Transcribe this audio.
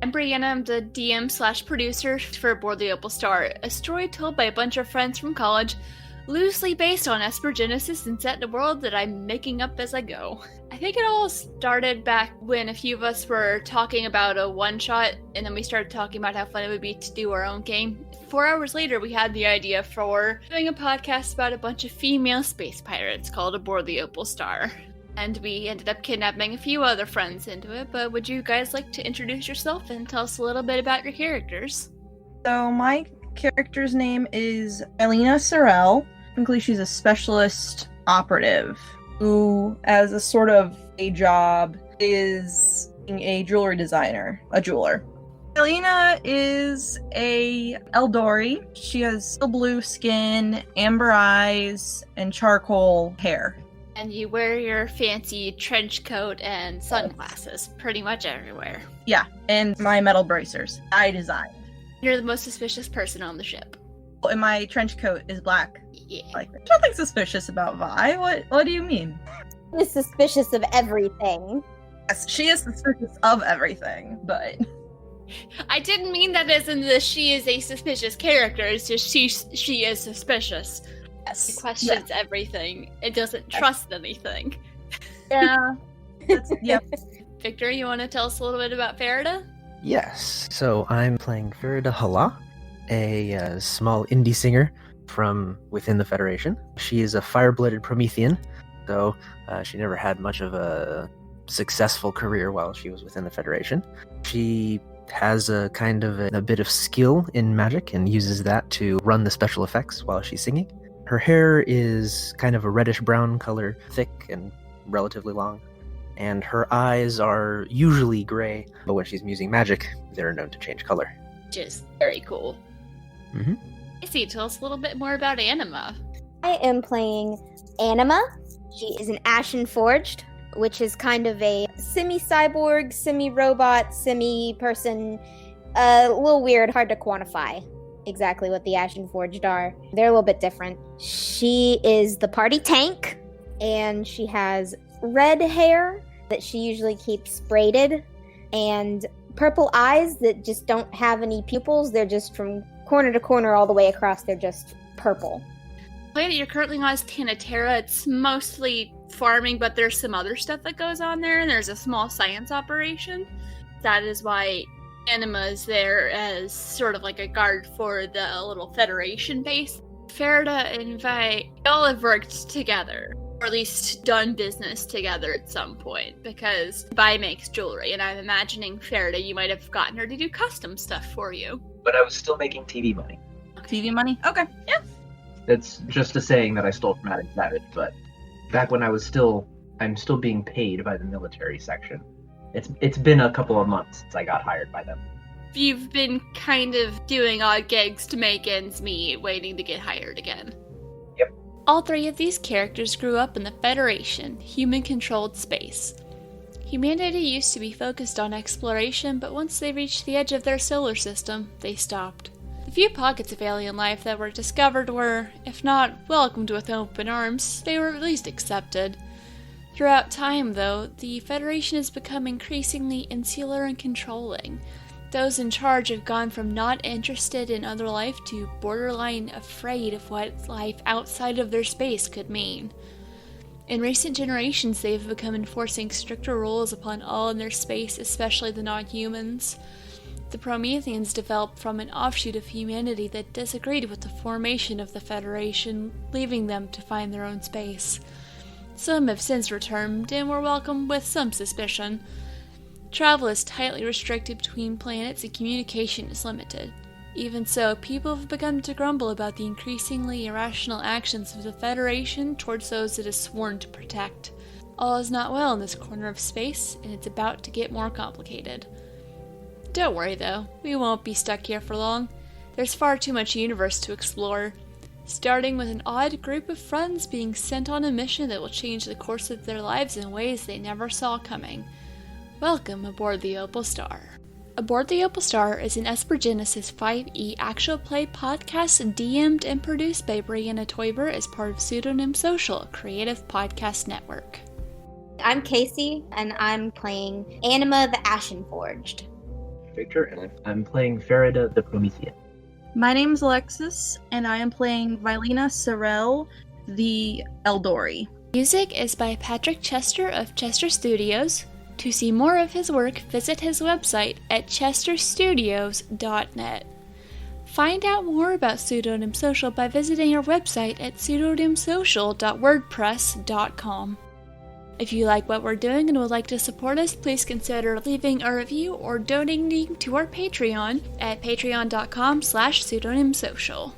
I'm Brianna. I'm the DM/producer for Aboard the Opal Star, a story told by a bunch of friends from college, loosely based on Espergenesis and set in a world that I'm making up as I go. I think it all started back when a few of us were talking about a one-shot, and then we started talking about how fun it would be to do our own game. 4 hours later, we had the idea for doing a podcast about a bunch of female space pirates called Aboard the Opal Star. And we ended up kidnapping a few other friends into it, but would you guys like to introduce yourself and tell us a little bit about your characters? So my character's name is Elena Sorrell. Technically, she's a specialist operative who, as a sort of a job, is a jewelry designer, a jeweler. Elena is a Eldori. She has steel blue skin, amber eyes, and charcoal hair. And you wear your fancy trench coat and sunglasses pretty much everywhere. Yeah, and my metal bracers. I designed. You're the most suspicious person on the ship. And my trench coat is black. Yeah. Like, there's nothing suspicious about Vi. What do you mean? Is suspicious of everything. Yes, she is suspicious of everything, but... I didn't mean that as in that she is a suspicious character, it's just she is suspicious. Yes. It questions everything. It doesn't trust anything. Yeah. Yep. Victor, you want to tell us a little bit about Farida? Yes. So I'm playing Farida Hala, a small indie singer from within the Federation. She is a fire-blooded Promethean, so she never had much of a successful career while she was within the Federation. She has a kind of a bit of skill in magic and uses that to run the special effects while she's singing. Her hair is kind of a reddish-brown color, thick and relatively long, and her eyes are usually gray, but when she's using magic, they're known to change color. Which is very cool. Mm-hmm. Casey, tell us a little bit more about Anima. I am playing Anima. She is an Ashen Forged, which is kind of a semi-cyborg, semi-robot, semi-person. A little weird, hard to quantify exactly what the Ashen Forged are. They're a little bit different. She is the party tank, and she has red hair that she usually keeps braided, and purple eyes that just don't have any pupils. They're just from corner to corner all the way across. They're just purple. The planet you're currently on is Tanatera. It's mostly farming, but there's some other stuff that goes on there, and there's a small science operation. That is why Anima is there as sort of like a guard for the little Federation base. Farida and Vi all have worked together, or at least done business together at some point, because Vi makes jewelry, and I'm imagining, Farida, you might have gotten her to do custom stuff for you. But I was still making TV money. TV money? Okay, yeah. It's just a saying that I stole from Adam Savage, but back when I'm still being paid by the military section. It's been a couple of months since I got hired by them. You've been kind of doing odd gigs to make ends meet, waiting to get hired again. Yep. All 3 of these characters grew up in the Federation, human-controlled space. Humanity used to be focused on exploration, but once they reached the edge of their solar system, they stopped. The few pockets of alien life that were discovered were, if not welcomed with open arms, they were at least accepted. Throughout time, though, the Federation has become increasingly insular and controlling. Those in charge have gone from not interested in other life to borderline afraid of what life outside of their space could mean. In recent generations, they have become enforcing stricter rules upon all in their space, especially the non-humans. The Prometheans developed from an offshoot of humanity that disagreed with the formation of the Federation, leaving them to find their own space. Some have since returned and were welcomed with some suspicion. Travel is tightly restricted between planets and communication is limited. Even so, people have begun to grumble about the increasingly irrational actions of the Federation towards those it is sworn to protect. All is not well in this corner of space, and it's about to get more complicated. Don't worry though, we won't be stuck here for long. There's far too much universe to explore. Starting with an odd group of friends being sent on a mission that will change the course of their lives in ways they never saw coming. Welcome aboard the Opal Star. Aboard the Opal Star is an Espergenesis 5e actual play podcast DM'd and produced by Brianna Toiber as part of Pseudonym Social, a creative podcast network. I'm Casey, and I'm playing Anima the Ashen Forged. Victor, and I'm playing Farida the Promethean. My name's Alexis, and I am playing Vilena Sorel, the Eldori. Music is by Patrick Chester of Chester Studios. To see more of his work, visit his website at chesterstudios.net. Find out more about Pseudonym Social by visiting our website at pseudonymsocial.wordpress.com. If you like what we're doing and would like to support us, please consider leaving a review or donating to our Patreon at patreon.com/pseudonymsocial.